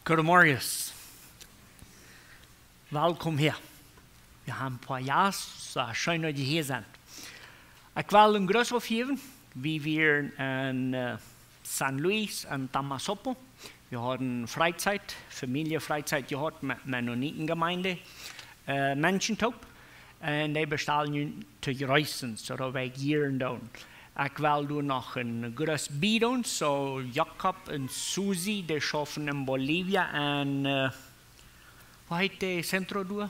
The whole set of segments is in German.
Goedemorgen. Welkom hier. We hebben een paar jaar, zo schön dat je hier bent. Ik wil een groet opgeven. We waren in San Luis en Tamasopo. We hadden Freizeit, Familienfreizeit gehad met Mennonitengemeinde, Menschentop. En die bestaan nu te reizen, zodat wij hier doen. Ik wil nu nog een groot bieden, zo Jacob en Susie, die schaffen in Bolivia en, wat heet die centro door?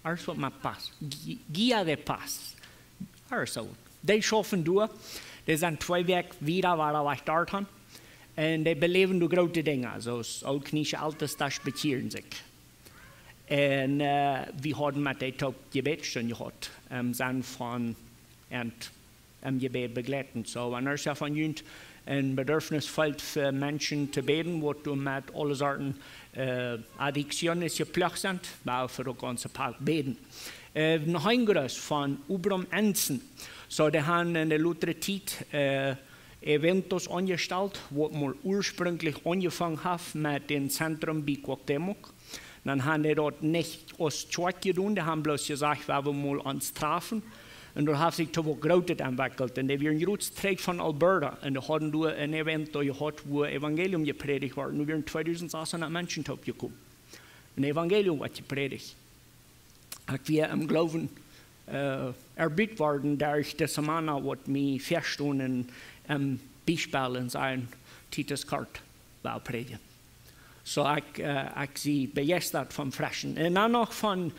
Alles wat met Paz. Guia de Paz. Zo. Die schaffen door. Die zijn 2 weken weer waar we dort gaan. En die beleven de grote dingen, zoals ook niet altijd dat specieren zich. En we hadden met die top gebedstunden gehad, zijn van gebed begleiten. So, wanneer er van jullie een bedürfnis valt voor mensen te beden, wat du met alle soorten addictionen geplukt zijn, maar voor de ganze park beden. Nog een groot van Ubram Ensen. So, die hebben in de latere tijd eventos angesteld, wat mal ursprünglich angefangen heeft met een centrum bij Cuauhtémoc. Dan hebben die dat niet als Tschwak gedaan, die hebben bloß gesagt, we willen mal ons treffen. En daar heeft zich toch wat groter ontwikkeld. En die waren een groot streek van Alberta. En die hadden door een event gehad, waar evangelium gepredigt werd. Nu waren 2600 mensen opgekomen. Een evangelium werd gepredigt. Ik wil hem geloven, erbiedt worden, door de semana wat mij verstonden en bijspel in zijn Titus-kaart wil predigen. So ik zie begeisterd van Freschen. En dan nog van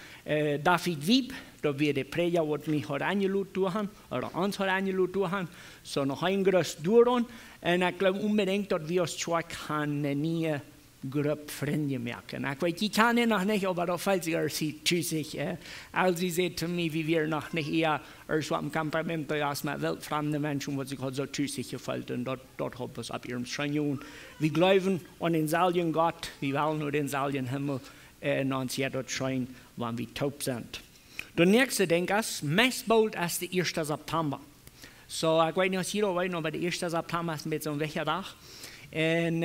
David Wieb, dat we de prediger wat mij had aangeloot doen, of ons had aangeloot doen. So nog een groot doen. En ik geloof unbedingt dat we als Tschwak een nieuwe groep vrienden maken. Ik weet, je kan het nog niet, maar dat valt zich er tussen. Als je zegt te mij, wie wir nog niet eher als wat een kampement als met wildvreemde mensen, wat zich had zo tussen gefällt. En dat hebben we op ihrem Schrein. We geloven an den seligen Gott, we willen nur den seligen Himmel en ons hier dort schreien, wanneer we taub sind. De nächste ding is, meest bald is de 1. September. So, ik weet niet of jullie weten, maar de 1. September is een beetje een wichtige dag. En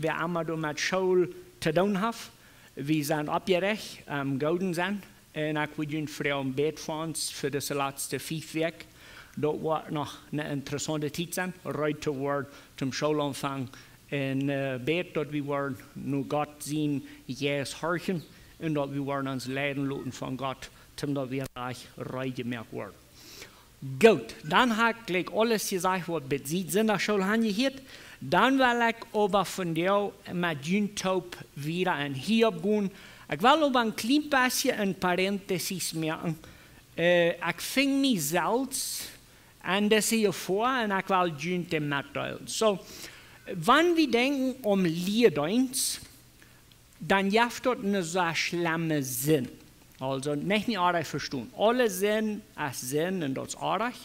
we allemaal met school te doen hebben, we zijn opgericht, gouden zijn. En ik wil jullie voor een bed voor ons, voor de laatste 5 weken. Dat wordt nog een interessante tijd zijn, ruim te worden, zum schoolaanvang. En bed dat we worden nu God zien, jees horchen. En dat we worden ons leiden laten van God, zodat we reich gemerkt worden. Goed, dan heb ik gleich alles gezegd wat bezit in der Schule gehört. Dan wil ik over van jou met jullie top weer en hierop gaan. Ik wil over een klein beetje een parenthesis maken. Ik ving mezelf en dat zie je voor en ik wil jullie te mitteilen. So, wanneer we denken leerdienst, dan heeft dat een zo schlimme zin. Also nicht aardig verstaan. Alle zin is zin en dat is aardig.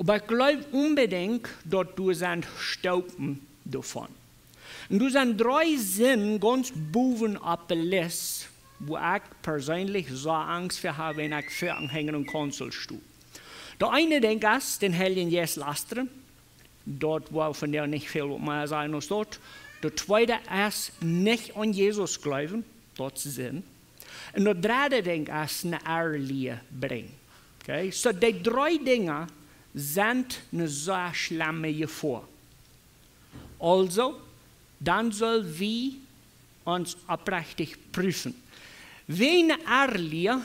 Maar ik geloof unbedingt dat du zijn stoppen davon. En du zijn 3 zinnen ganz bovenop de lijst, wo ik persoonlijk zo angst voor heb wenn ik voor een hangende console stoel. De ene denk is, den Heiligen Geist lasteren. Dat war von der nicht viel mehr sein als dort. De tweede is, nicht an Jesus geloven. Dat is zin. En de derde ding is, een eerlijke brengen. Okay? So die 3 dingen zijn een zo schlimme gevaar. Also, dan zullen we ons oprechtig prüfen. Wenn eerlijke,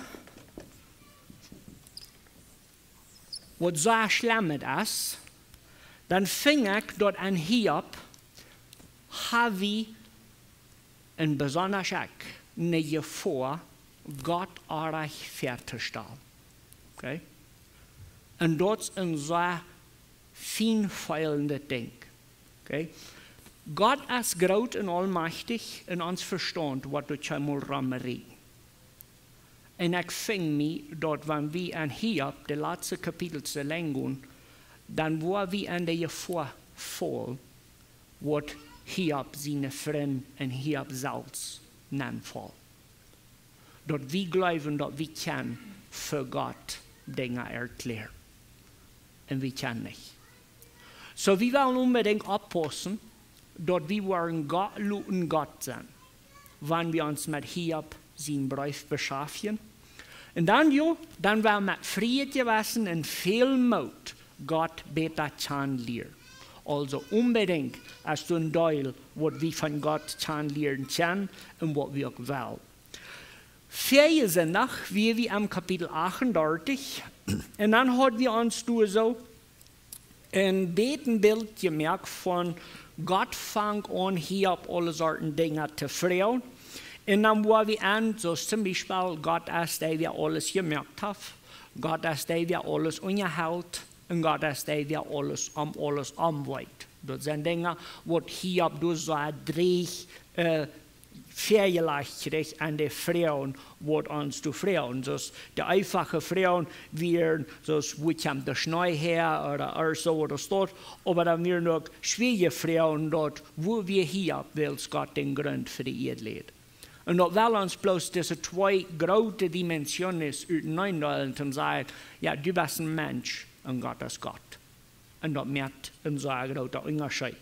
wat zo schlimm is, dan ving ik dat aan Hiob, hebben we een besonders een gevaar, God aardig verzustellen. Okay? En dat is een zo fijnfeilende ding. Okay? God is groot en almachtig en ons verstand wat we eenmaal rammen. En ik ving me dat wanneer we aan Hiob, de laatste kapitels lengen, dan waar we aan de gevaar vol, wat Hiob zijn vriend en Hiob zelfs nanval. Dat we geloven dat we kunnen voor God dingen erklären. En we kunnen niet. So we willen unbedingt oppassen, dort wir waren luten Gott sein, wann wir uns mit Hiob sein Brief beschaffen. Und dann, dann war mit Frieden gewesen und viel Mut Gott besser kennenlernen. Also unbedingt als du ein Teil, was wir von Gott kennenlernen können und was wir auch wollen. Vier sind noch, wie wir am Kapitel 38, und dann hat wir uns so ein Betenbild gemerkt von Gott fängt an, hier auf alle Sorten Dinge zu freuen. Und dann war wir an, so zum Beispiel, Gott ist der, der alles gemerkt hat, Gott ist der, der alles unterhält, und Gott ist der, der alles anweiht. Das sind Dinge, die hier durch so ein Dreh vergleicht kriegt an die Frauen, die uns zu freuen. So die einfache Frauen wären, so wo kommt der Schnee her oder so oder so, aber dann wären noch schwierige Frauen dort, wo wir hier, weil Gott den Grund für die Erde lädt. Und dat wel ons bloß diese zwei große Dimensionen übereinander und sagen, ja, du bist ein Mensch und Gott ist Gott. Und das merkt ein so großer Unterschied.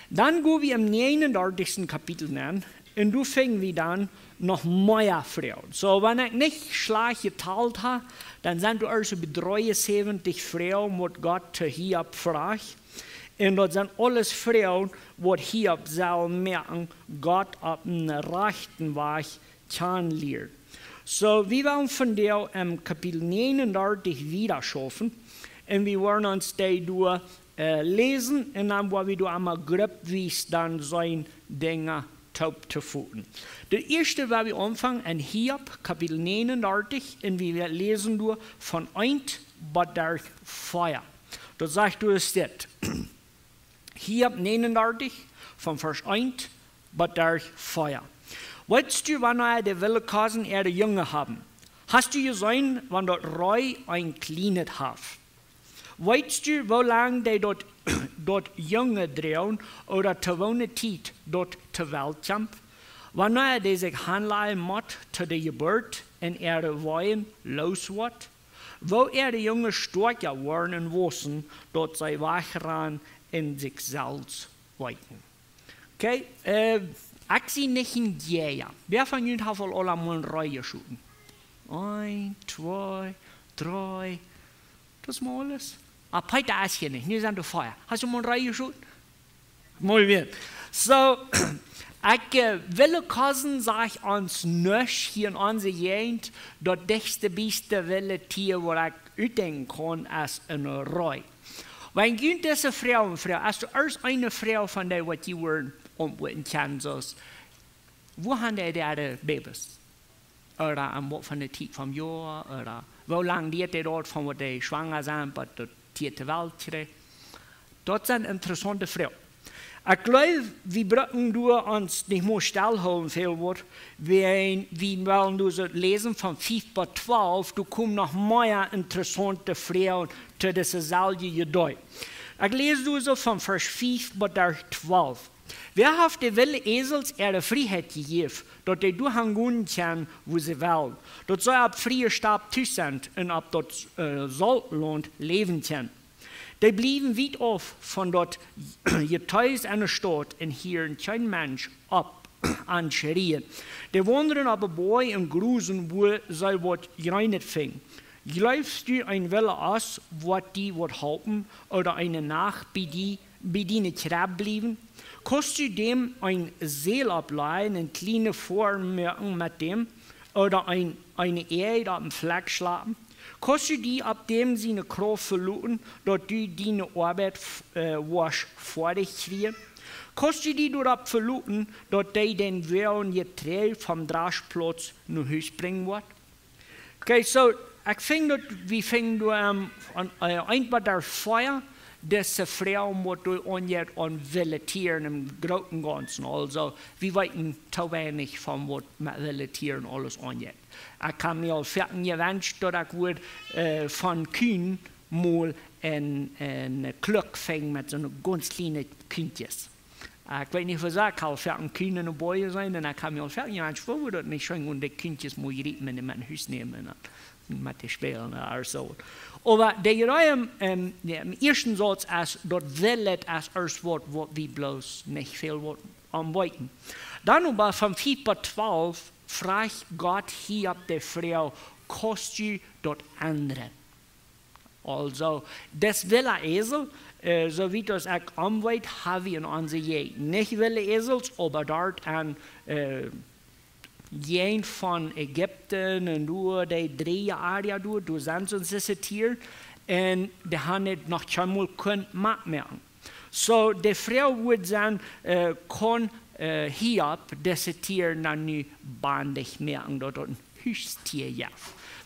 Dann gehen wir im 39. Kapitel an und du fängst wir dann noch mehr Frauen. So, wenn ich nicht schlecht geteilt habe, dann sind du also bei 73 Frauen, die Gott hier fragt. Und das sind alles Frauen, die hier soll merken, Gott auf den rechten Weg kennenlernen. So, wir wollen von der im Kapitel 39 wieder schaffen. Und wir wollen uns die durch lesen. Und dann wollen wir durch einmal gruppweise dann sein Dinge taub zu führen. Der erste, was wir anfangen, in Hiob, Kapitel 39. Und wir lesen durch von 1 bis durch Feuer. Das sagt du es jetzt. Hiob 39, von Vers 1 bis durch Feuer. Weißt du, wann die Willekassen ihre Jünger haben? Hast du gesehen, wann dort Reu ein Kleinet hat? Weißt du, wie lange die dort Jünger drehen oder zu wohnen Zeit dort zur Welt kommen? Wann die sich handeln muss zu der Geburt in ihre Weihen los wird? Wo ihre Jünger stärker waren und wussten, dort sie wachran in sich selbst weiten. Okay, ich sehe nicht in Jäger. Wer von Ihnen hat wohl alle mal eine Reihe schütten? 1, 2, 3, das ist mal alles. Aber heute ist hier nicht, wir sind auf Feuer. Hast du mal eine Reihe schütten? Mal wieder. So, ich will kosten, sage ich uns nicht hier in unserer Gegend, das dichtste, beste Tier, wo ich utdenken kann, ist eine Reihe. Wenn du diese Frau, als du erst eine Frau von der, was die waren, umwitten kannst, wo haben die ihre Babys? Oder an was von der Zeit vom Jahr? Oder wo lange die dort, von wo die schwanger sind, bis die zur Welt kriegen? Das sind interessante Frauen. Ich glaube, wir brauchen uns nicht mehr stillhalten, viel Wort. Wir wollen nur so lesen von 5 bis 12, du kommst noch mehr interessante Frauen zu dieser selben Geduld. Ich lese so von Vers 5 bis 12. Wer hat die Wille Esels ihre Freiheit gegeben, dass die durchgehen können, wo sie wollen, dass sie ab freie Stab tüß sind und ab dort Saltland leben können. Die blieben weit auf von dort getäuscht an der Stadt und hier kein Mensch ab anschrien. Die wandern aber bei und grusen, wo sie was gereinigt fing. Glaubst du ein Wille aus, was die wird halten, oder eine Nacht bei die nicht blieben? Kannst du dem ein Seel ableihen, eine kleine Form merken mit dem, oder eine Erde auf dem Fleck schlafen? Kannst du die ab dem seine Kraft verloren, dass du deine Arbeit wasch vor dich kriegst? Kannst du die dort verloren, dass die den Wehren getrennt vom Draschplatz nach Hause bringen wird? Okay, so, ich finde, wir finden einfach der Feuer, diese Frau muss an Villetieren im Großen Ganzen. Also, wir wissen zu wenig von was mit Villetieren alles angeht. Ich kann mir auch fertig gewünscht, dass ich von Kühen mal ein Glück fängt mit so einem ganz kleinen Kündchen. Ich weiß nicht, was ich kann fertig Kühen in der Bäume sein, und ich kann mir auch fertig gewünscht, wo wir das nicht schon und die Kündchen mal geritten mit in mein Haus nehmen. mit den Spielen oder so. Aber der Jereim im ersten Satz ist, dort willet als erst Wort, was wir bloß nicht viel anweiten. Dann aber von 4:12 fragt Gott hier ab der Frau, kost du dort anderen? Also, das will ein Esel, so wie das auch anweit, haben wir in unserer Gegend. Nicht wilde Esels, aber dort an Jen von Ägypten und nur die 3 Jahre du sind uns diese Tier und die haben nicht noch einmal können machen. So, die Frau würde sagen, kann hier diese Tier dann nicht bandig merken, dort ein Hüstier ja.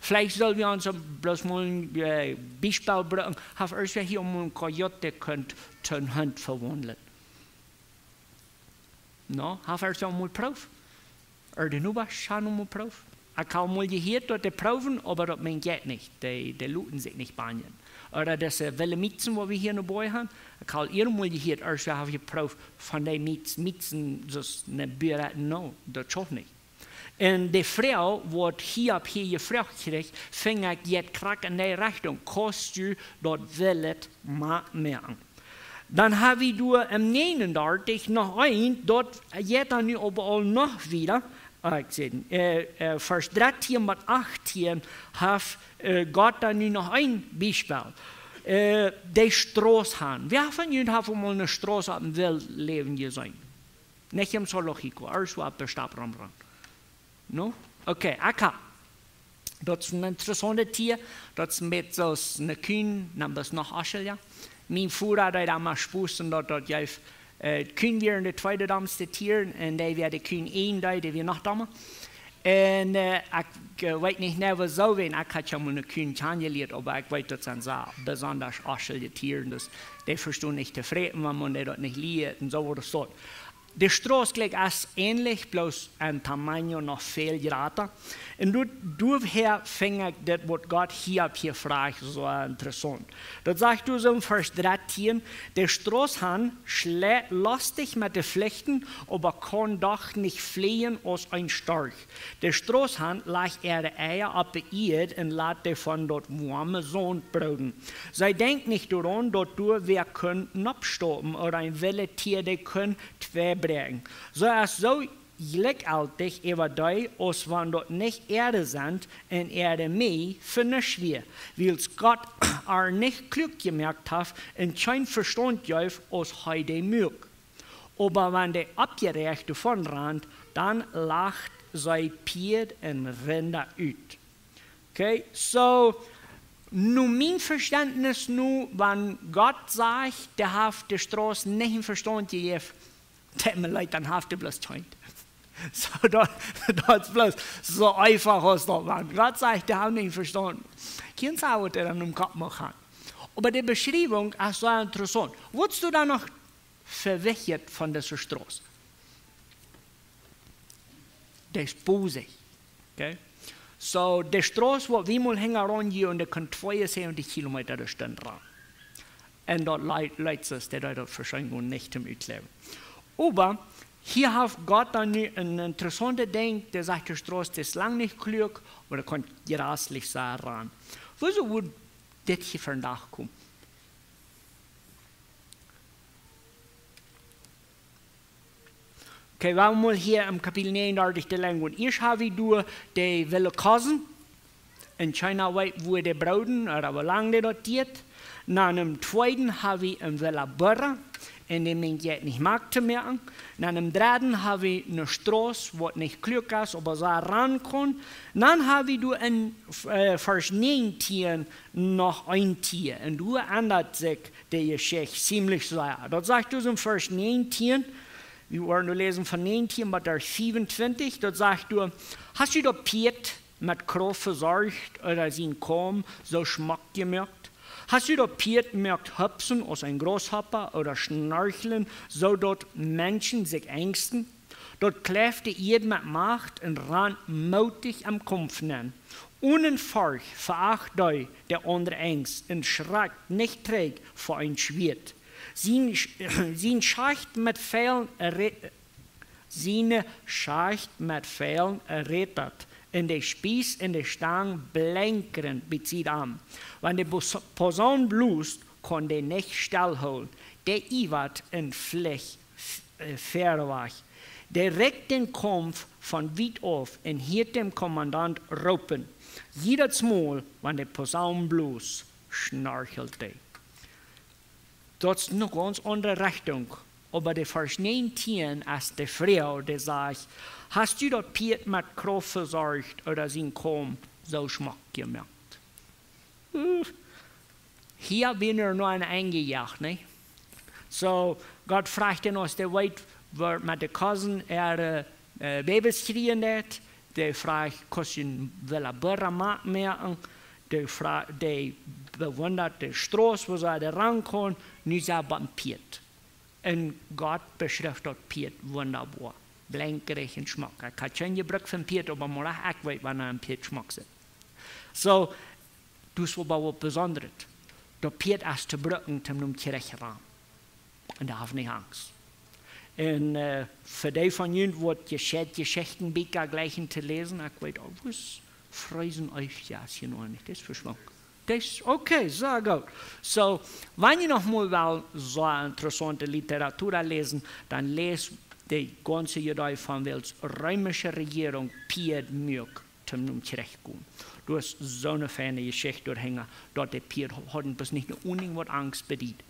Vielleicht sollen wir uns bloß mal ein Beispiel bringen, auf erst hier einen Kojote könnt zur Hand verwandeln. No, auf erst mal Prof. De nu was schon mal Prof. Ich kann mal hier dort proben, aber das meint jetzt nicht. Die looten sich nicht bangen. Oder das welle Mietzen, wo wir hier noch bei haben. Ich kann mal hier erst auf die Prof von den Mietzen, das eine Bühre, no, das schon nicht. Und die Frau, die hier gefragt kriegt, fängt jetzt gerade in die Richtung, kannst du dort willet machen. Dann habe ich im 39 noch ein, dort jetzt dann überall noch wieder, Vers 13 bis 18, hat Gott dann noch ein Beispiel. Die Straße. Wer von Ihnen hat mal eine Straße im Weltleben gesehen? Nicht im Zoologico, erst auf der Stadtrand. No? Okay, akka. Dat is een interessante Tier. Dat is met zoals een Kühn, nam das noch Aschel, ja. Mijn Vater had allemaal spoesten dat juist Kühn weer de tweede damste Tier en die weer de Kühn 1, die weer nog dammer. En ik weet niet nou wat zo zijn. Ik had schon mal een Kühn geleerd, aber ik weet dat zijn zo besonders Aschel Tieren. Dus die verstaan niet te vreten, wenn man die dat niet leert en zo wordt het. Die Straße ist ähnlich, bloß ein Tamaño noch viel gerater. Und daher fängt das, was Gott hier fragt, so interessant. Das sagt du so im Vers 13, der Straßhahn schlägt lustig mit den Flechten, aber kann doch nicht fliehen aus ein Storch. Der Straßhahn legt ihre Eier auf die Erde und lässt die von dort warme Sonne brüten. Sie denkt nicht daran, dass wir können abstoppen oder ein Welle-Tier, die können brengen. So ist so gleichzeitig über die, als wenn dort nicht Erde sind und Erde mehr für nicht schwer, weil Gott nicht klug gemerkt hat und kein Verstand gibt, als heute mögt. Aber wenn der abgerecht davon rennt, dann lacht sein Pied und rennt aus. Okay, so, nun mein Verständnis, wenn Gott sagt, der hat die Straße nicht im Verstand gegeben, tut mir leid, dann haft ihr bloß Joint. So, das ist bloß so einfach aus der Wand. Gott sagt, der hat nicht verstanden. Kein Sau, der dann im Kopf machen. Aber die Beschreibung ist so interessant. Wurdest du da noch verwechselt von dieser Straße? Das ist bosig. Okay? So, die Straße, wo wir mal hängen ran hier und der kann 72 Kilometer der Stunde ran. Und dort leidet es, der dort wahrscheinlich nicht im Ütleben. Aber hier hat Gott dann ein interessantes Ding, der sagt, die Straße ist lang nicht klug, aber er kann gerastlich sein ran. Wieso würde das hier für nachkommen? Okay, wir mal hier im Kapitel 39 der Länge. Erst habe ich durch die Velikosen in China, wo die Brauden, oder wie lange die dort geht. Nach dem zweiten habe ich ein Velabörrer. Und dem ich jetzt nicht mag zu merken. Dann im dritten habe ich eine Straße, wo nicht klug ist, aber so ran kann. Dann habe ich in Vers 19 noch ein Tier. Und du ändert sich die Geschichte ziemlich sehr. Dort sagt du in Vers 19, wir wollen nur lesen von 19 bis 27, dort sagt du, hast du das Piet mit Kraft versorgt oder sein Korn so Schmack gemerkt? Hast du das Piet gemerkt, hüpfen aus einem Grasshopper oder schnarcheln, so dort Menschen sich ängsten? Dort kläfte jeder mit Macht und ran mutig am Kampf nennen. Ohne Furcht veracht euch der andere Angst und schreckt nicht trägt vor ein Schwert. Sie Schacht mit Pfeilen errettet en de Spieß en de Stang blinkerend bezieht an. Wenn de Posaun blust, kon de nicht stillholen. De iwat en Flech verwach. Der regt den Kampf von weit auf und hielt dem Kommandant ropen. Jedes Mal, wenn der Posaun blust, schnarchelte. Das ist eine ganz andere Richtung. Aber der Vers 19 als die Frau, die sagt, hast du das Piet mit Kraft versorgt oder sind kaum so Schmack gemerkt? Hier bin ich nur eingejagt, ne? So, Gott fragte uns, der weit wird mit der Cousin Babys kriegen hat, der fragt, kannst du Burra merken, der bewundert die Straße, wo sie da rankommen, nu sagt man Piet. Und Gott beschreibt das Piet wunderbar, blinkerig und Schmack. Ich kann schon gebruikt von Piet, aber man auch weiß, wann ein Piet schmeckt. So, das ist aber was Besonderes. Der Piet ist zu brücken, um zurecht ran. Und da habe ich nicht Angst. Und für die von Ihnen, die Geschichten gleichen zu lesen, ich weiß, oh, was freuen euch das hier noch nicht? Das ist verschwunden. Das ist okay, sehr gut. So, wenn ihr noch mal so interessante Literatur lesen, dann lest die ganze Idee von welcher römische Regierung Piet mögt, um zurechtzukommen. Du hast so eine feine Geschichte durchhängen, dort der Piet hat bis nicht nur unbedingt Angst bedient.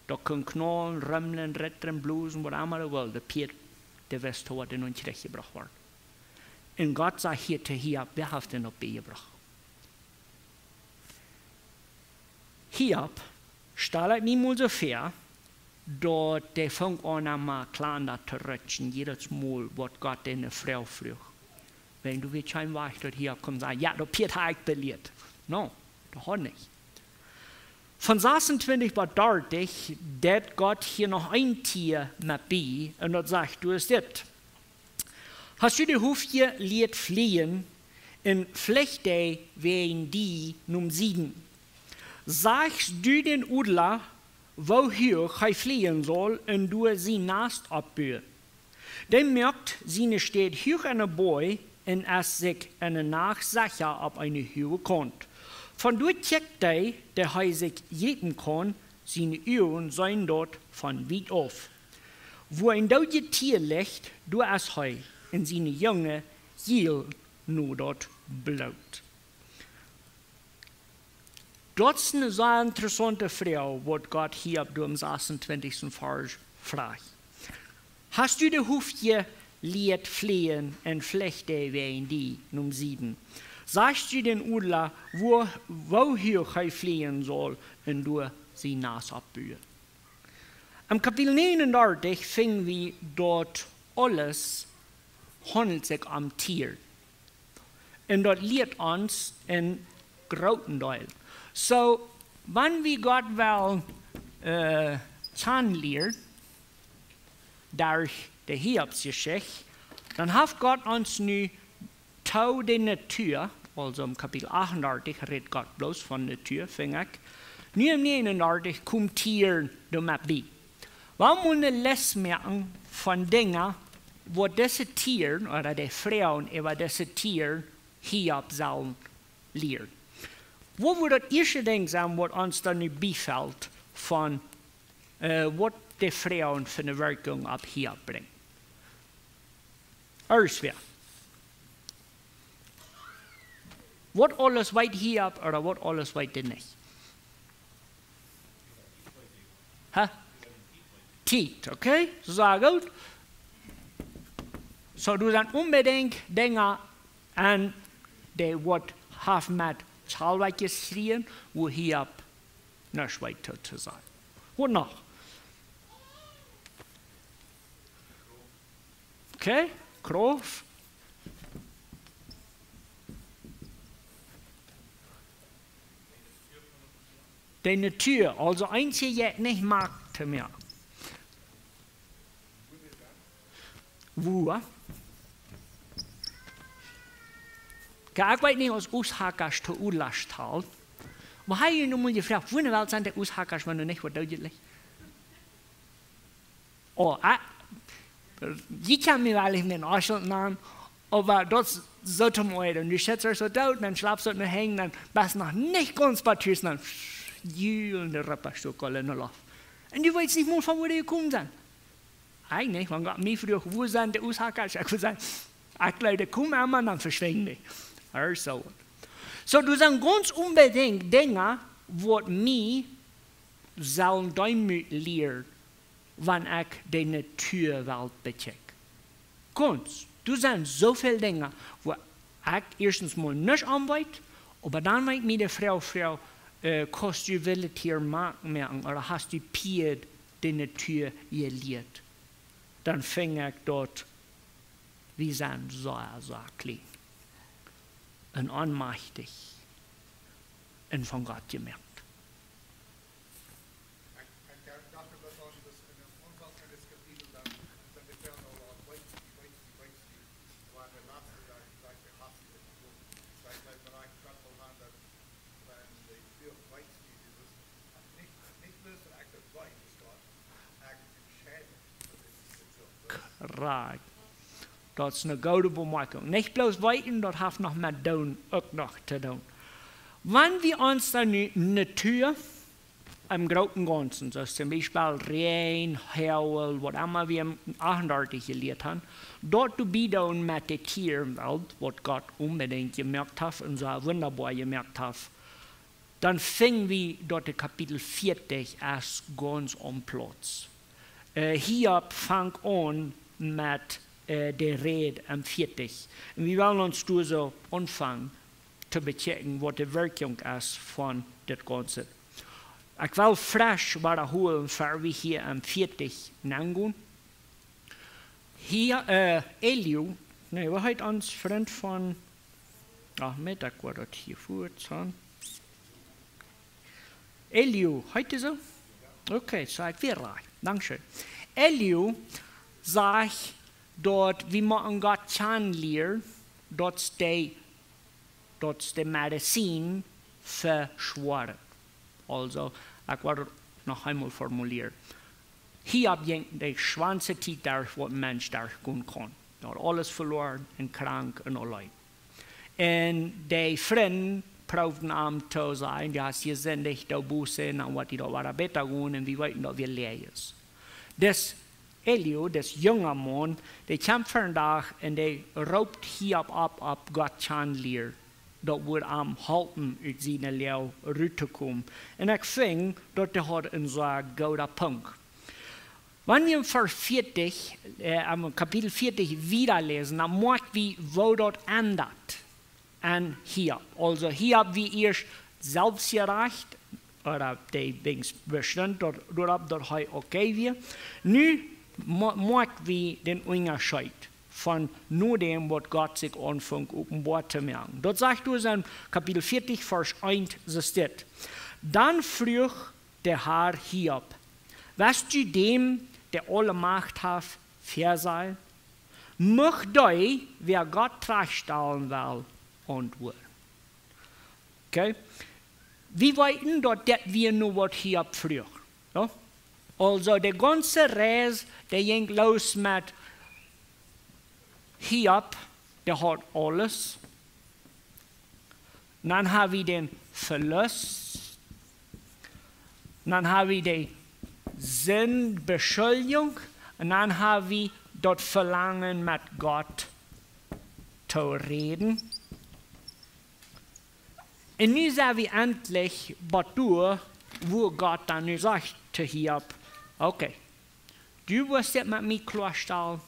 Da können knallen, römmeln, retten, blusen, was immer du willst. Der Piet, der weiß, was in uns zurechtgebracht wird. Und Gott sagt hier, wer hat den noch beigebracht? Hiob stellt nicht mal so fair, dass der fängt an, einmal klar zu rutschen, jedes Mal, was Gott in eine Frau fragt. Wenn du willst, kein Weg, dass Hiob kommt und sagt, ja, der Piet hat belehrt. No, das hat nicht. Von 26 bis 30, dass Gott hier noch ein Tier mit bei und das sagt, du hast das. Hast du die Hufje liet fliehen, in Flechte wegen die num Sieden. Sagst du den Udler, woher er fliehen soll, und du sie Nast abbühen. Dann merkt, sie steht hier an der Boy, und es sich eine Nachsache auf eine Höhe kommt. Von dort checkt der sich jeden kann, seine Ohren seien dort von weit auf. Wo ein deutsches Tier liegt, du es heu, und seine Junge hiel nur dort blaut. Das ist eine sehr interessante Frage, was Gott hier ab dem 26. Vers fragt. Hast du die Hufje liet fliehen und Flechte wegen die Num 7? Sagst du den Udler, woher er fliehen soll, und du sie Nas abbühen? Am Kapitel 39 finden wir dort alles handelt sich am Tier. Und dort lehrt uns in Grotendeil. So, wenn wir Gott will kennenlernen, durch die Hiobsgeschichte, dann hat Gott uns nu Tau der Natur, also im Kapitel 38 redet Gott bloß von der Natur, fing ich. Nu im 39 kommt Tier damit bei. Wir müssen les merken von Dingen, wo diese Tiere oder die Frauen über diese Tiere Hiob sollen lernen. Wo wird das erste Ding sein, was uns dann nicht befällt, von was die Frauen für eine Wirkung auf Hiob bringen? Erstens, was alles weiß Hiob oder was alles weiß er nicht? Tiet, okay? Sehr gut. So, du dann unbedingt Dinge an, die was haben mit zahlreich geschrien, wo Hiob nicht weiter zu sein. Was noch? Okay, Kraft. Die Natur, also eins hier jetzt nicht mag mehr. Wo? Ich weiß nicht, was Aushackers zu Urlastal. Aber habe ich nun mal gefragt, wo in der Welt sind die Aushackers, wenn du nicht was deutlich? Oh, ich kann mir eigentlich den Arschel nehmen, Aber das sollte man, und du schätzt er so dort, und dann schlafst du und hängen, dann bist noch nicht ganz batterst, dann jühlende Rapperstücke in der Luft. Und du weißt nicht mal, von wo die gekommen sind. Eigentlich, wenn Gott mich früher, wo sind die Aushacker? Ich würde sagen, ich glaube, komm einmal, dann verschwinden die. Also. So, du sagst ganz unbedingt Dinge, die mich sollen damit lernen, wenn ich die Naturwelt becheck. Ganz. Du sagst so viele Dinge, wo ich erstens mal nicht anweit, aber dann weiß mir die Frau, kannst du willet hier machen, oder hast du Pied die Natur gelehrt? Dann fing ich dort, wie sein so klein und ohnmächtig und von Gott gemerkt. Right. Dat is een gouden bemerking. Niet bloos weten, dat heeft nog met doen, ook nog te doen. Wanneer we ons dan nu natuur im großen Ganzen, so zum Beispiel Regen, Hagel, was immer wir im 38 gelehrt haben, dort du wieder mit der Tierwelt, was Gott unbedingt gemerkt hat und so wunderbar gemerkt hat, dann fingen wir dort in Kapitel 40 erst ganz am Platz. Hier fang an mit der Rede am 40. Und wir wollen uns durch so anfangen zu bechecken, was die Wirkung ist von dem Ganzen. Ich will frisch wiederholen, für wir hier am 40 nennen. Hier, Eliu, ne, wir haben uns Freund von, Mittag war das hier vor, Eliu, heute so? Okay, seid wir reich. Dankeschön. Eliu sagt dort, wie man Gott kennenlernt, dort ist die Medizin verschworen. Also, ich werde noch einmal formulieren. Hier habe ich die schwanze Zeit, was ein Mensch tun kann. Er hat alles verloren und krank und allein. Und die Freunde proben am zu sein, die haben gesündigt, da Buße, und was die da war besser gehen, und wir wollten, dass wir leer ist. Das Eliu, das junge Mann, der kommt für einen Tag und der raubt hier ab Gott kennenlernen. Dat wordt am halten uit zijn leeuw te komen. En ik vind dat hij had een zo'n gouden punt. Wanneer je vers 40, kapitel 40 wiederlesen, dan merken we wo dat ändert. En hier. Also hier hebben we eerst zelfsgerecht, oder die Dings bestimmt, doordat dat hij oké weer. Nu merken we den Unterschied von nur dem, was Gott sich anfängt, offenbar zu merken. Dort sagt du in Kapitel 40, Vers 1, so steht, dann frug der Herr Hiob, was du dem, der alle Macht hat, fair sei, möcht du, wer Gott trachstellen will, antworten. Okay? Wir wollten dort, dass wir nur was Hiob frug. Ja? Also, der ganze Reis, der ging los mit Hiob, der hat alles. Dann haben wir den Verlust. Dann haben wir die Sinnbeschuldigung. Und dann haben wir das Verlangen, mit Gott zu reden. Und nun sind wir endlich bei der, wo Gott dann sagt zu Hiob, okay, du wirst jetzt mit mir klarstellen,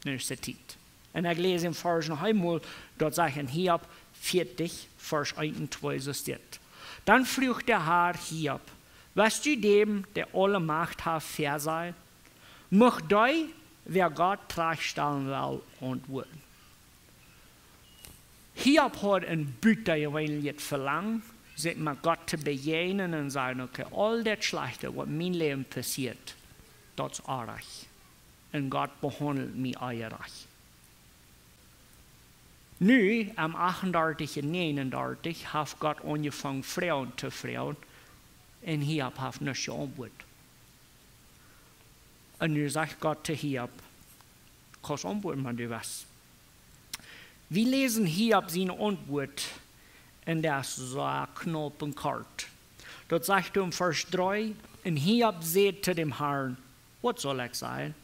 dann ist die Zeit. Und ich lese im Vers noch einmal, dort sagt Hiob 40, Vers 1 und 2, so steht. Dann frug der Herr Hiob, was du dem, der alle Macht hat, fair sei, möcht du, wer Gott trachstellen will, antworten. Hiob hat ein Bütterjeweilig verlangt, sich mit Gott zu begegnen und sagen, okay, all das Schlechte, was in meinem Leben passiert, das ist euch. Und Gott behandelt mich euch. Nu, am 38 und 39, hat Gott angefangen, Frauen zu fragen, und Hiob hat nicht geantwortet. Und nu sagt Gott zu Hiob, kannst antworten, wenn du was. Wir lesen Hiob seine Antwort in der Knapenkart. Dort sagt er im Vers 3, und Hiob sagt zu dem Herrn, was soll ich sagen?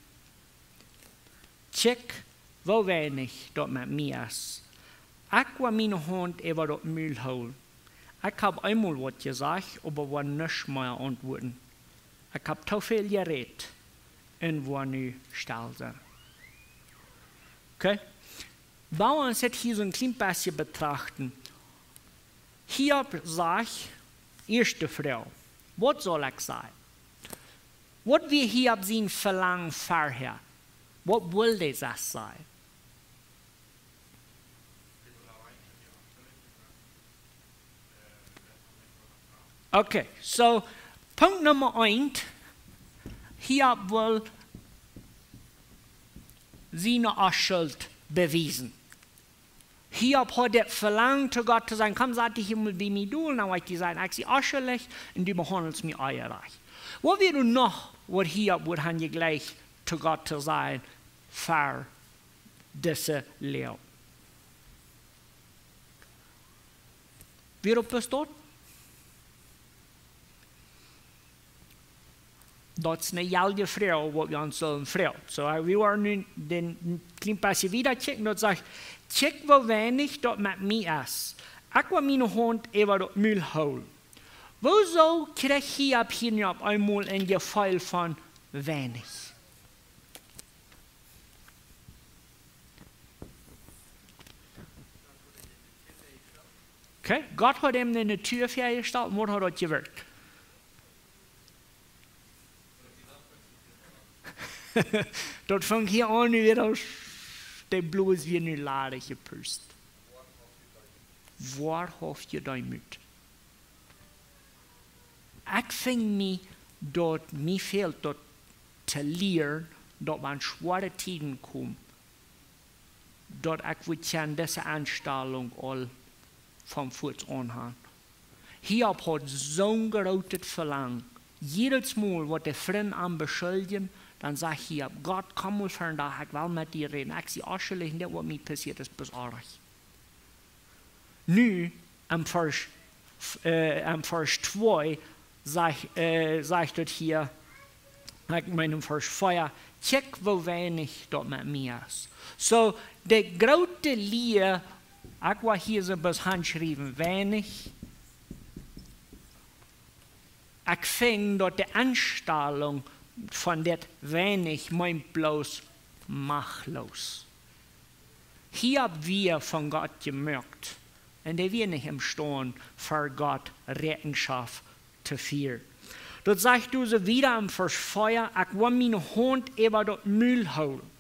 Check, wo wenig dort mit mir ist. Ich war meine Hand über das Müllhol. Ich habe einmal was gesagt, aber war nicht mehr antworten. Ich habe zu viel geredet und war nu still sein. Okay? Wenn wir uns jetzt hier so ein kleines bisschen betrachten, Hiob sagt, erste Frau, was soll ich sagen? Was wir Hiob sein Verlangen vorher? Was will das sein? Okay, so Punkt Nummer 1, Hiob will seine Schuld beweisen. Hiob hat das Verlangen zu Gott zu sagen, komm, sag ich immer wie mir du, und dann wird ich sagen, ich bin schuldig und du behandelst mich eierreich. Was wird du noch, was Hiob wird han gleich zu Gott zu sein, für diese Lehre? Wie bist dort? Dat is een jelde vrouw, wat we ons zullen vrouw. So, we waren nu den klein beetje wieder checken, dat zegt, check wo wenig dat met mij is. Ik wil mijn hand over dat muilhol. Wieso krijg je op hier op eenmaal een gevoel van weinig? Okay, Gott hat ihm in de Tür vrijgesteld, en wat hat dat gewerkt? Dat fängt hier an wieder, der bloß wie eine Lade gepust. Wahrhaft gedäumt. Ich fing mich dort, mir fehlt dort zu lernen, dort waren schwere Tiden kommen, dort ich würde diese Anstellung all vom Fuß anhaben. Hier hat so ein großes Verlangen. Jedes Mal, was der Freund an beschuldigen, dann sag ich hier, Gott, komm mal für einen Tag, ich will mit dir reden. Ich sehe ausschließlich nicht, was mir passiert ist, bis arg. Nu, am Vers 2, sagt dort hier, ich meine im Vers 4, check, wo wenig dort mit mir ist. So, der große Lied, ich war hier so bis handschrieben, wenig. Ich fing dort die Anstellung von det wenig meint bloß machtlos. Hier haben wir von Gott gemerkt, und der wir nicht imstande, für Gott Rechenschaft zu führen. Dort sagt du so wieder am Vers 4, ich will meine Hand über das Müll holen.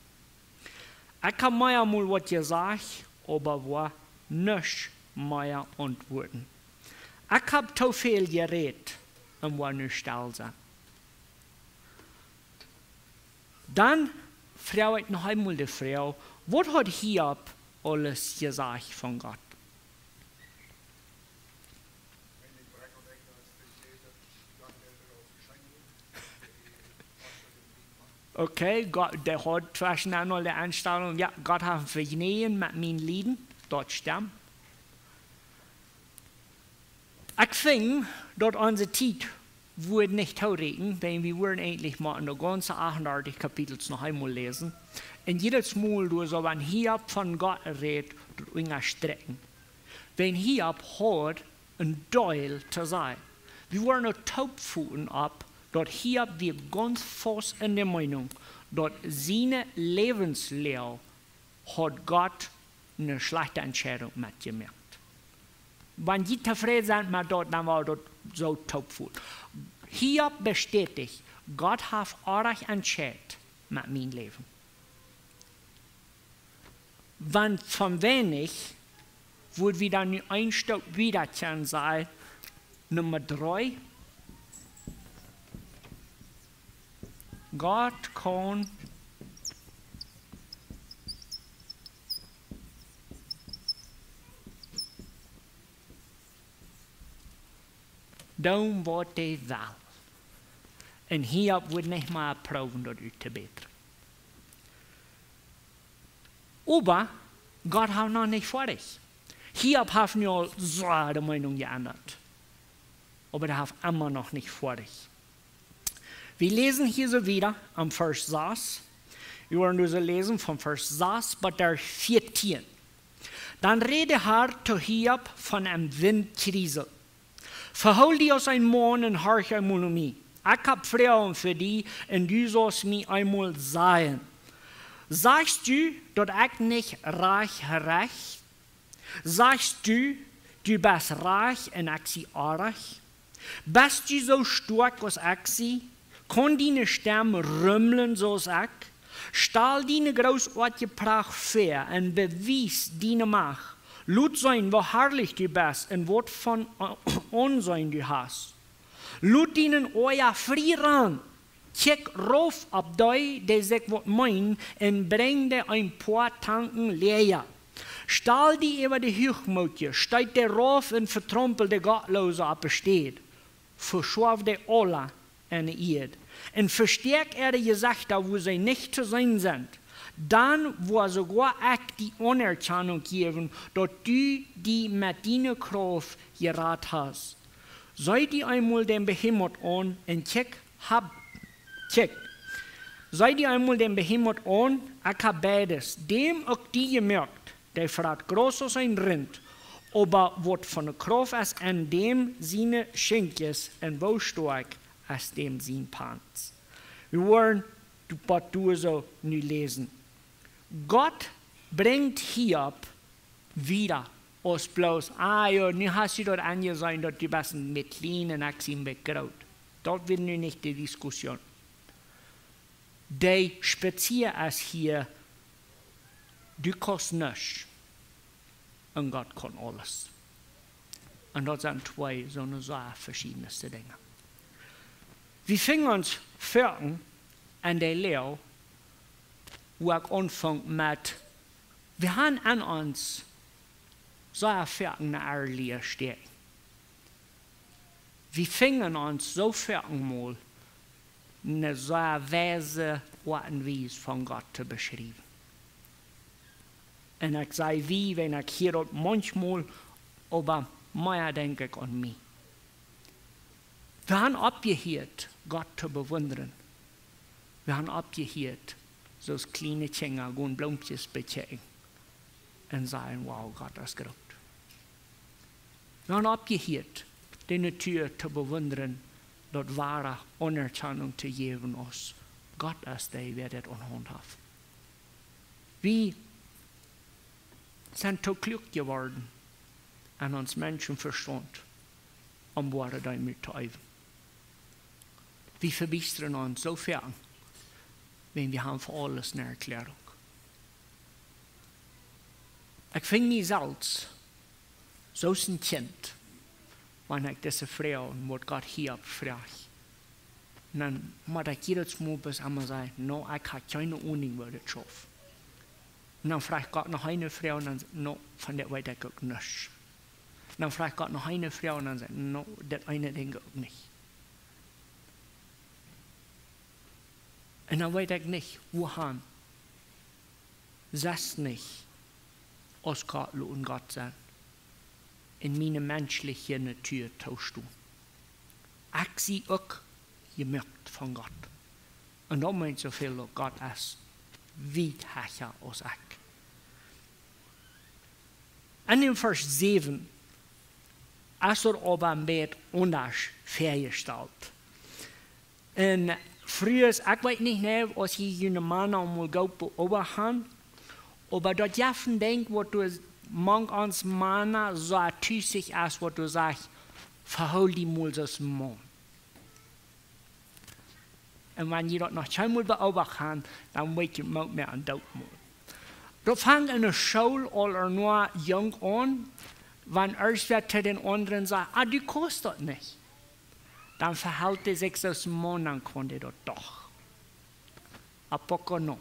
Ich habe mir einmal was gesagt, aber war nicht mehr antworten. Ich habe zu viel geredet und war nicht still sein. Dann frage ich noch einmal die Frau, was hat Hiob alles gesagt von Gott? Okay, Gott, der hat zwischen einmal die Einstellung, ja, Gott hat vergehen mit meinen Lieden, dort stimmt. Ich fing dort unsere Zeit, würde nicht reden, denn wir würden endlich mal in der ganzen 38 Kapitel noch einmal lesen. Und jedes Mal, du so, wenn Hiob von Gott redet, du in Strecken. Wenn Hiob hat, ein Deul zu sein. Wir wollen nur taubfußen ab, dort Hiob wir ganz fest in der Meinung, dort seine Lebenslehre hat Gott eine schlechte Entscheidung mitgemacht. Wenn die zufrieden sind mit dort, dann war dort so taubfuß. Hiob bestätigt, Gott hat euch entschieden mit meinem Leben. Wenn von wenig, würde wir dann ein Stück wieder sein, Nummer 3. Gott kann doen wat hij wil. En Hiob wordt niet meer proeven dat u te beter. Aber Gott hat noch nicht fertig. Hiob hat nur so die Meinung geändert. Aber er hat immer noch nicht fertig. Wir lesen hier so wieder am Vers 6. Wir wollen also lesen vom Vers 6 bis der 14. Dann rede Herr zu Hiob von einem Windkriesel. Verhol die aus ein Mond und horch einmal um mich. Ich hab Frauen für die und du sollst mich einmal sagen. Sagst du, dass ich nicht recht? Sagst du, du bist reich und ich sie arg? Bist du so stark als ich sie? Kann deine Stimme rümmeln so als ich? Stahl deine großartige Pracht vor und bewies deine Macht. Laut sein, wo herrlich du bist und was von Unsinn du hast. Laut ihnen euer frieren. Check rauf ab die sich was meinen und bring dir ein paar Tanken leer. Stahl die über die Hochmutje, steigt der rauf und vertrampelt der Gottlose ab besteht. Verschwaf der alle an der Erde. Und verstärkt die Gesichter, wo sie nicht zu sein sind. Dann wo sogar ich die Anerkennung geben, dass du die mit deiner Kraft gerat hast. Sei die einmal den Behemoth an und check. Sei die einmal den Behemoth an, ich hab beides. Dem auch die gemerkt, der fragt groß aus ein Rind, aber was von der Kraft ist, an dem seine Schenkes und wo stark als dem sein Pants. Wir wollen du so nu lesen. Gott bringt Hiob wieder aus bloß, nu hast du dort angesehen, dass du bist mit kleinen Achsen begraut. Dort wird nu nicht die Diskussion. Die Spezies ist hier, du kannst nichts und Gott kann alles. Und das sind zwei so verschiedenste Dinge. Wir fingen uns fern an der Lehre, wo ich anfange mit, wir haben an uns so eine Ehrliche stehen. Wir fingen uns so mal eine so weise Art und Weise von Gott zu beschreiben. Und ich sage wie, wenn ich hier dort manchmal, aber mehr denke ich an mich. Wir haben abgehört, Gott zu bewundern. Wir haben abgehört, so kleine Kinder gehen Blumpjes bechecken und sagen, wow, Gott ist groß. Wir haben abgehört, die Natur zu bewundern, dort wahre Anerkennung zu geben uns. Gott ist der, wer das anhand hat. Wir sind zu klug geworden an uns Menschenverstand, um Worte damit zu üben. Wir verbessern uns so fern, wenn wir haben für alles eine Erklärung. Ich finde mich selbst so ein Kind, wenn ich diese Frau und was Gott hier frage. Und dann muss ich jedes Mal bis einmal sagen, no, ich habe keine Ahnung, was das schafft. Und dann frage ich Gott noch eine Frau und dann sagt, no, von der weiß ich auch nicht. Und dann frage ich Gott noch eine Frau und dann sagt, no, das eine denke ich auch nicht. Und dann weiß ich nicht, wohin. Das nicht, aus Gott und Gott sein. In meine menschliche Natur tauschst du. Ich sehe auch gemerkt von Gott. Und da meint so viel, dass Gott ist weit höher als ich. In dem Vers 7 ist er aber ein bisschen anders vorgestellt. Und früher, ich weiß nicht, was ich in der Mann einmal beobachten, aber dort jaffen denkt, was du manch ans Männer so tüßig ist, was du sagst, verhol die mal das Mond. Und wenn ihr das noch einmal beobachten, dann wird ihr mehr an Dautmut. Da fängt eine Schule oder nur jung an, wenn erst wer zu den anderen sagt, du kannst das nicht. Dann verhält er sich das Mond, dann kann er das doch. Aber noch.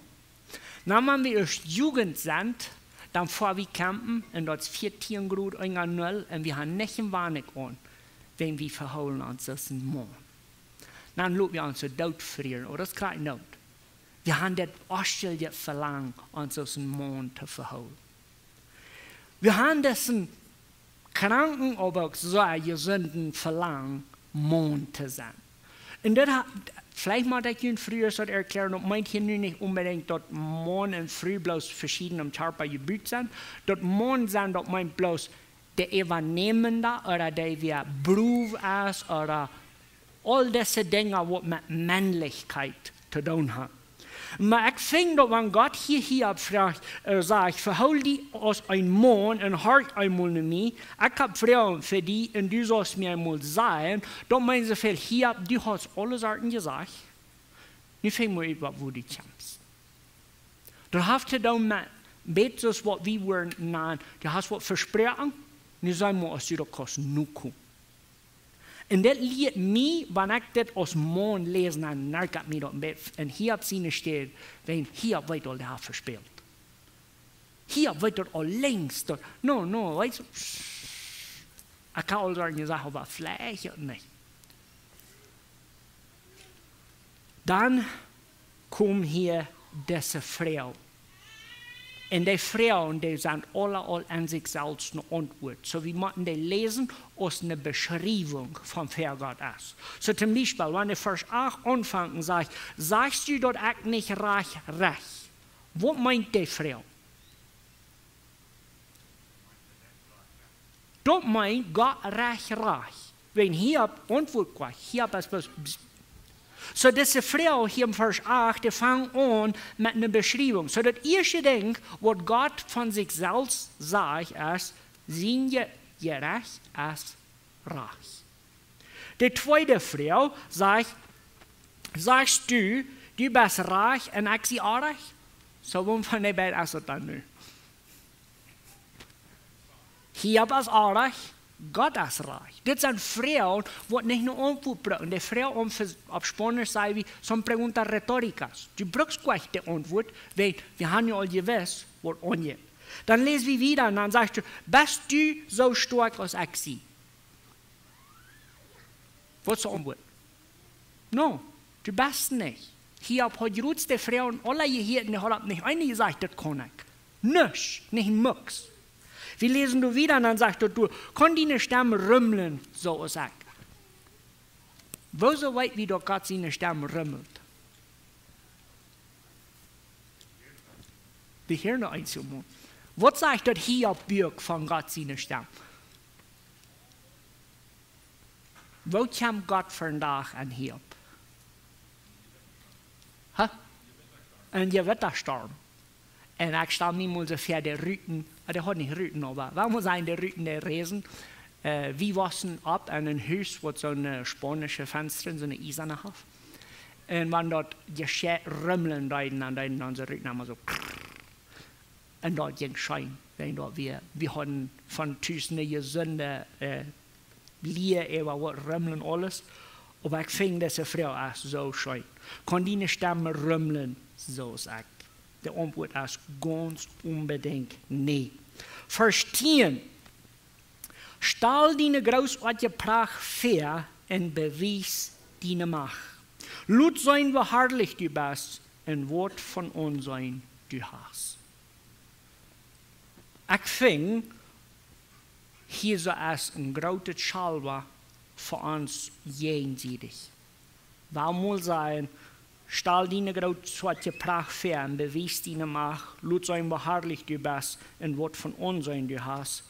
Wenn wir erst Jugend sind, dann fahren wir campen und dort ist 14 Grad unter Null und wir haben nicht im Warnig an, wenn wir verholen uns das Mond. Dann lassen wir uns so Tod frieren, oder das ist nicht. Wir haben das Ostel verlangt, uns das Mond zu verholen. Wir haben dessen Kranken, aber auch so gesunden Verlangen, Mond zu sein. Und das hat, vielleicht mal das Ihnen früher so erklären, und meint hier nicht unbedingt, dass Mond und Früh bloß verschiedene Körper gebildet sind. Dort Mond sind, dort meint bloß der Evernehmende oder der wir Beruf ist oder all diese Dinge, die mit Männlichkeit zu tun haben. Maar ik vind dat wanneer God hier vraagt, sagt, verhul die als een man en hart eenmaal naar mij. Ik heb vrouwen voor die en du sollst mir eenmaal zijn. Dat meint ze veel hier, du hast alles Arten gesagt. Nu vind ik maar wo die kämpfst. Dat heeft te doen met beter wat we worden na. Du hast wat versprochen. Nu zijn we als du dat kost nu komen. En dat leert mij, wanneer ik dit als man lees, dan merk ik me dat een beetje. En hier op zijn sted, hier wordt al dat verspeeld. Hier wordt er al längst. No, weet je. Ik kan al zeggen, wat vlees, nee. Dan komt hier deze vrouw. En die Frauen, die sind alle al an sich selbst eine Antwort. So wir müssen die lesen aus einer Beschreibung von wer Gott ist. So zum Beispiel, wenn der Vers 8 anfängt und sagt, sagst du dort ich nicht reich? Was meint die Frau? Dort meint Gott reich. Wenn hier Antwort kommt, hier ist was. So diese Frau hier im Vers 8, die fängt an mit einer Beschreibung. So das erste Ding, was Gott von sich selbst sagt, ist, sind je gerecht als reich. Die zweite Frau sagt, sagst du bist reich und ich sie auch reich? So warum von den beiden ist das dann nicht? Hier ist auch reich. Gott ist reich. Das sind Frauen, die nicht nur Antwort brauchen. Die Frau auf Spanisch sagt wie, son preguntas retóricas. Du brauchst gleich die Antwort, weil wir haben ja all gewusst, was angeht. Dann lesen wir wieder und dann sagst du, bist du so stark als ich sie? Was ist die Antwort? No, du bist nicht. Hier hat die größte Frauen alle gehört und die hat nicht eine gesagt, das kann ich. Nicht mucks. Wir lesen du wieder und dann sagst du, kann deine Stimme rümmeln, so als ich. Wo so weit wie doch Gott seine Stimme rümmelt? Wir hören noch eins mal. Was sagt das hier Bürg von Gott seine Stimme? Wo kommt Gott für einen Tag an Hiob? Ein Gewittersturm. Und ich stelle mir mal so vor, der Rüten, der hat nicht Rüten, aber warum sein der Rüten der Riesen? Wir wassen ab in ein Haus, wo so eine spanische Fenster, so eine eiserne hat. Und wenn dort die Rümmeln dann so Rüten immer so. Und dort ging Schein. Wir hatten von Tüßen gesunde Lier über was Rümmeln alles. Aber ich finde diese Frau auch so schön. Kann die Stimme rümmeln, so sagt. Der Antwort ist ganz unbedingt nee. Vers 10. Stell deine großartige Pracht vor und beweis deine Macht. Laut sein, wie herrlich du bist, ein Wort von uns sein, du hast. Ich finde, hier so ist ein großes Schalwa für uns jenseitig. Warum muss sein, stell deine großartige Pracht vor und beweis deine Macht, laut sein, wie herrlich du bist, ein Wort von uns sein, du hast.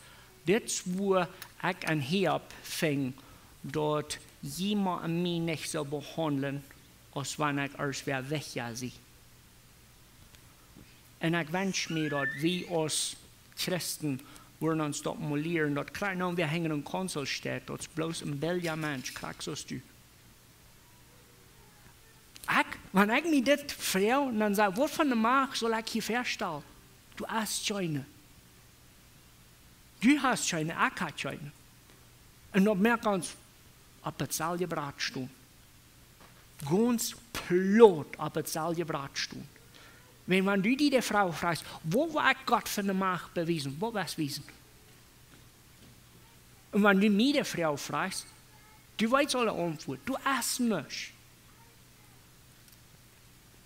Das, wo ich an Hiob fing, dort jemand mich nicht so behandeln, als wenn ich als wer wegjahe. Und ich wünsche mir, dass wir als Christen wollen uns dort molieren, dort klein, wir hängen in Konsul steht, dort bloß ein billiger Mensch, kriegst du. Wenn ich mir das frage und dann sage, was von der Macht soll ich hier feststellen? Du hast keine. Du hast keine, ich habe keine. Und dann merkt man, ob das selbe Brat stehen. Ganz plot, ob das selbe Brat stehen. Wenn du die Frau fragst, wo war Gott von der Macht bewiesen? Wo war es bewiesen? Und wenn du mir die Frau fragst, du weißt alle Antwort, du hast mich.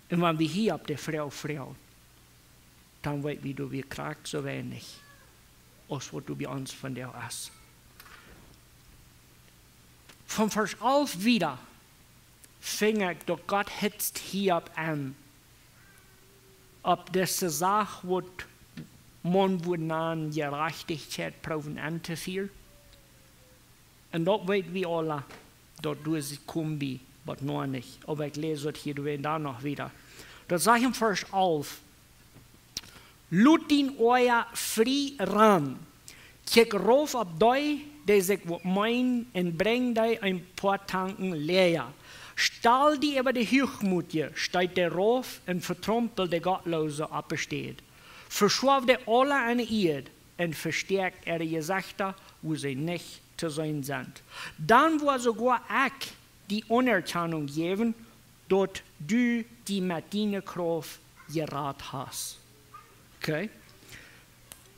Und wenn wir hier auf die Frau fragen, dann weißt du, wir kriegen so wenig. als wat du bij ons van der is. Van vers 11 wieder fing ik dat God hitst hierop aan. Op deze zaak wat man wordt aan gerechtigheid proeven aan te vieren. En dat weten we alle, dat du es kommen bij, maar nog niet. Aber ik lees het hier dan nog wieder. Dat zegt in vers 11. Laat ihn euer vrij ran. Kijk rof op die, die zich wat mijn, en breng die een paar tanken leer. Stal die über de Hochmutje, steigt der rof en vertrompel de Gottloze opbesteed. Verschwaf de alle aan de eerd en versterkt gezichten, wo sie nicht zu sein sind. Dann war sogar ich die Anerkennung geben, dort du die mit deiner Kraft gerat hast. Okay?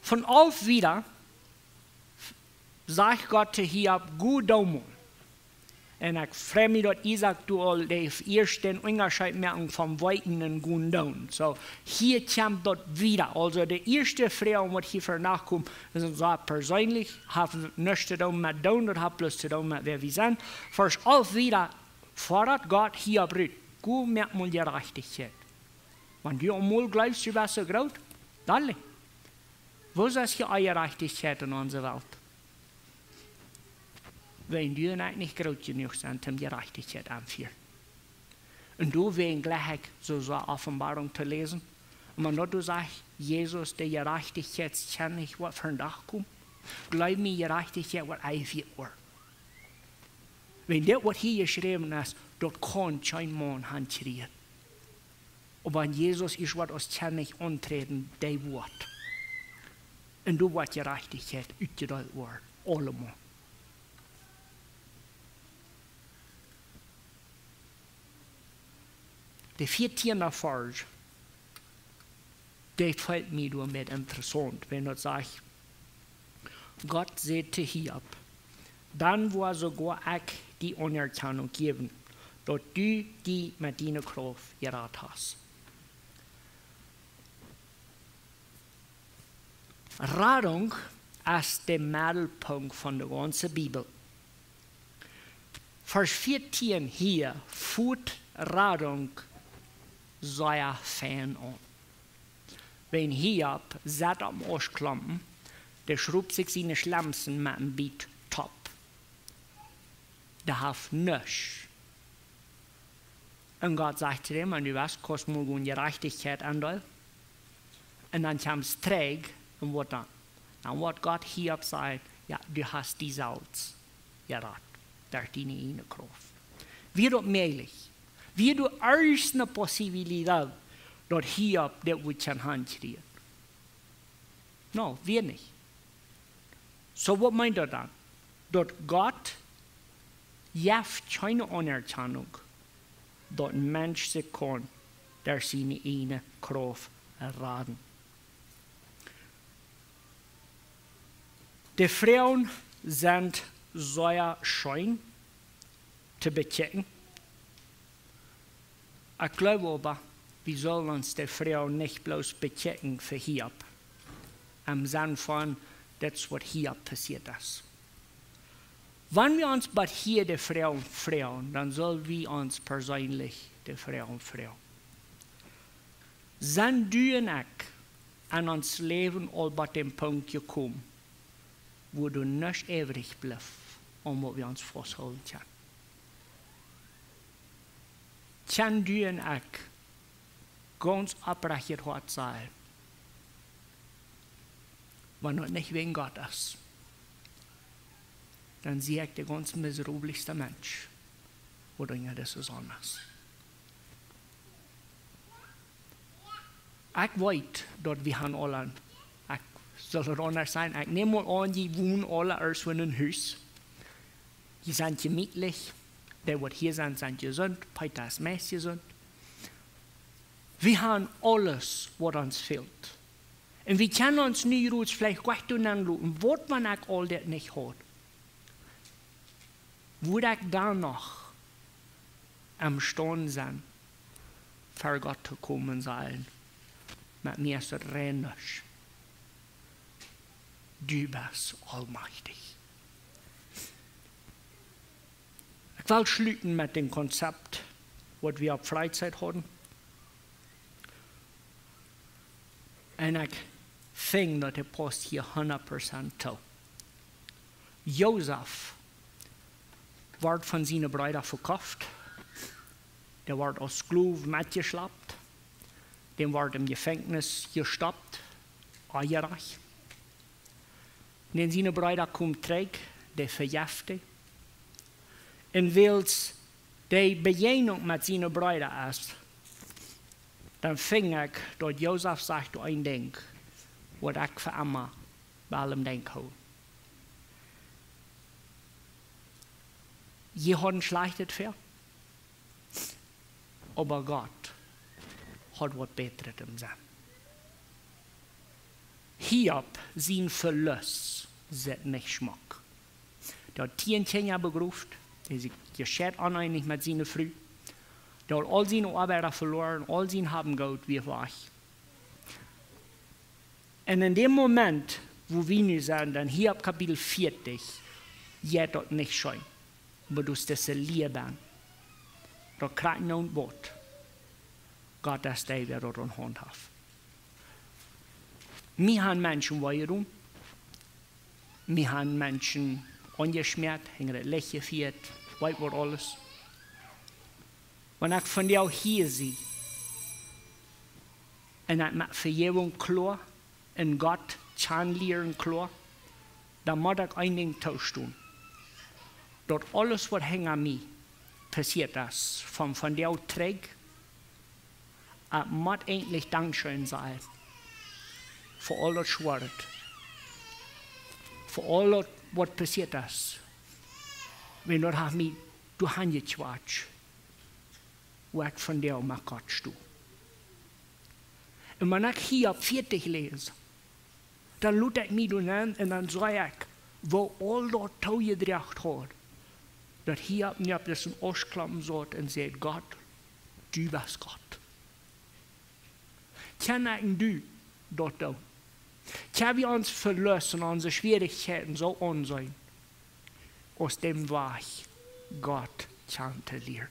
Von auf wieder sagt Gott hier, gut Daumen. Und ich freue mich, dass Isaac du all die ersten Unterschied merken vom Weiten und guten Daumen. So, hier kommt dort wieder. Also, die erste Frage, was hier für nachkommt, ist so persönlich, haben nichts zu tun mit Daumen, das hat bloß zu tun mit wer wir sind. First auf wieder fordert Gott hier brüt. Gut merkt man die Gerechtigkeit. Wenn du einmal glaubst, du bist so groß, dann. Wo ist hier eure Gerechtigkeit in unserer Welt? Wenn du und ich nicht groß genug sind, um Gerechtigkeit anzuführen. Und du wegen gleich so eine Offenbarung zu lesen. Und wenn du sagst, Jesus, der Gerechtigkeit kann nicht, was für ein Tag kommt, glaub mir, Gerechtigkeit wird eingeführt werden. Wenn das, was hier geschrieben ist, dort kann kein Mann handschrieben. Aber wenn Jesus ist, was uns kann nicht antreten, der Wort. Und du wird Gerechtigkeit ausgedeutet werden. Allemal. Die 14. Vers, der fällt mir nur mit interessant, wenn er sagt, Gott säte Hiob, dann war sogar ich die Anerkennung geben, dass du die mit deiner Kraft gerat hast. Rettung ist der Mittelpunkt von der ganzen Bibel. Vers 14 hier führt Rettung sehr fern an. Wenn Hiob satt am Arschklampen, der schrub sich seine Schlamsen mit einem Beat top. Der hat nichts. Und Gott sagte dem, und du weißt, kostet mir Gerechtigkeit an. Und dann kam es träg, und was dann? Dann wird Gott Hiob sagen, ja, du hast die Salz gerat, durch deine eine Kraft. Wie das möglich? Wie du erst eine Possibilität, dass Hiob das wird schon handschrieben. No, wir nicht. So, was meint er dann? Dass Gott jeft keine Anerkennung, dass ein Mensch sich kann, der seine eine Kraft erraten. Die Frauen sind sehr schön zu bechecken. Ich glaube aber, wir sollen uns die Frau nicht bloß bechecken für Hiob. Im Sinne von, das, was Hiob passiert ist. Wenn wir uns bei hier die Frauen fragen, dann sollen wir uns persönlich die Frauen fragen. Sind du und ich an uns Leben all bei dem Punkt gekommen, wo du nicht ewig bleibst, wo wir uns festhalten können? Kann du und ich ganz abbrechen hart sein, wenn das nicht wegen Gott ist? Dann sehe ich der ganz miserablichste Mensch, wo Dinge das so anders. Ich weiß, dass wir haben alle, soll es anders sein, ich nehme mal an, die wohnen alle erst in einem Haus. Die sind gemütlich. Die, die hier sind, sind gesund. Peter ist meist gesund. Wir haben alles, was uns fehlt. Und wir können uns nicht ruhig vielleicht gut anschauen, was man all das nicht hat. Würde ich dann noch am Stehen sein, für Gott zu kommen und sagen, mit mir ist das rein nicht. du bist allmächtig. Ich will schließen mit dem Konzept, was wir auf Freizeit hatten. Und ich finde, dass der passt hier 100% zu. Josef wird von seinen Brüdern verkauft. Der wird als Sklave mitgeschleppt. Der wird im Gefängnis gestoppt, eingereicht. Und seine Brüder kommen zurück, der verjährte. Und weil es die Begegnung mit seinen Brüdern ist, dann fing ich, dass Josef sagt ein Ding, was ich für immer bei allem denke. Je haben schlechtes für, aber Gott hat was Besseres im Sinn. Hiob, sein Verlust, sind nicht Schmuck. Der hat 10 Kinder begruft, der sich geschert aneinig mit seiner Frau. Der hat all seine Arbeiter verloren, all sein Haben Geld wie war ich. Und in dem Moment, wo wir nun sagen, dann Hiob Kapitel 40, geht das nicht schön. Aber du hast das Leben. Da kriegt man ein Wort. Gott ist der, der das in Hand hat. Wir haben Menschen warum. Wir haben Menschen angeschmiert, haben das Licht geführt, weiß was alles. Wenn ich von dir hier sehe, und ich mit Vergebung klar, und Gott kennenlernen klar, dann muss ich ein Ding tun. Dort alles, was hängt an mir, passiert ist, von dir trägt, ich muss eigentlich Dankeschön sein. Für alles Schwert. Für alles, was passiert ist. Wenn du hast mich durch Hand geschwatzt, wo ich von dir mit Gott stehe. Und wenn ich hier 40 lese, dann lute ich mich an und dann sage ich, wo all das Tauge gedreht hat, dass hier mir das in Ausklappen sagt und sagt, Gott, du bist Gott. Kann ich du dort tun? Kann wir uns verlassen, unsere Schwierigkeiten so ansehen, aus dem Weg Gott kennenzulernen.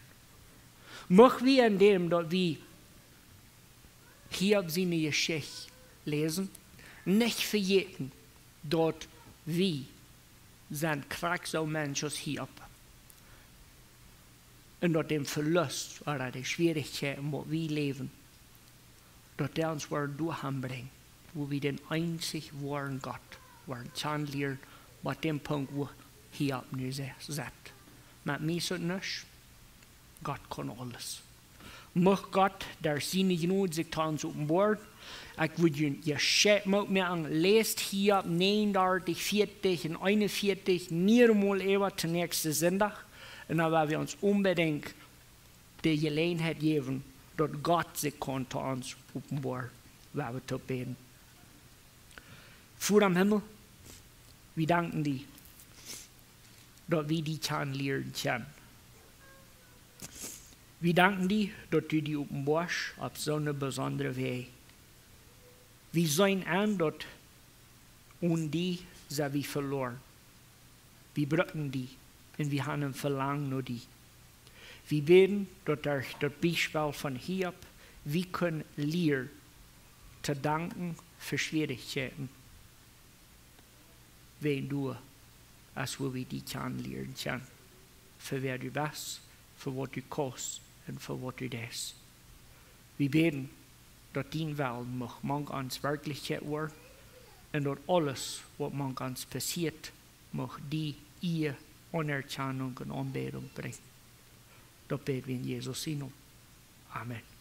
Möchten wir in dem, dass wir hier seine Geschichte lesen, nicht vergessen, dass wir sind krank so Menschen hier. Und dass dem Verlust oder die Schwierigkeiten, wo wir leben, dass der uns durchbringt, wo wir den einzig wahren Gott kennenlernen, bei dem Punkt, wo hier nu sind. Mit mir ist es nicht. Gott kann alles. Möcht Gott, der seine Gnade sich uns offenbart, ich würde Ihnen gescheit mit mir an, lest hier 39, 40 und 41, mehrmals über zum nächsten Sonntag, und dann werden wir uns unbedingt die Gelegenheit geben, dass Gott sich kann zu uns offenbart, wenn wir zu beten. Vater am Himmel, wir danken dir, dass wir die kennenlernen können. Wir danken dir, dass du die offenbarst auf so eine besondere Weise. Wir sehen an, dass ohne die sind wir verloren. Wir brauchen die und wir haben ein Verlangen nach die. Wir beten, dass durch das Beispiel von Hiob wir können lernen, zu danken für Schwierigkeiten. Wenn du, als wir die kennenlernen können, für wer du bist, für was du kannst und für was du das. Wir beten, dass dein Willen mag uns Wirklichkeit werden und dass alles, was mag uns passiert, mag die ihr Anerkennung und Anbetung bringen. Das beten wir in Jesus' Namen. Amen.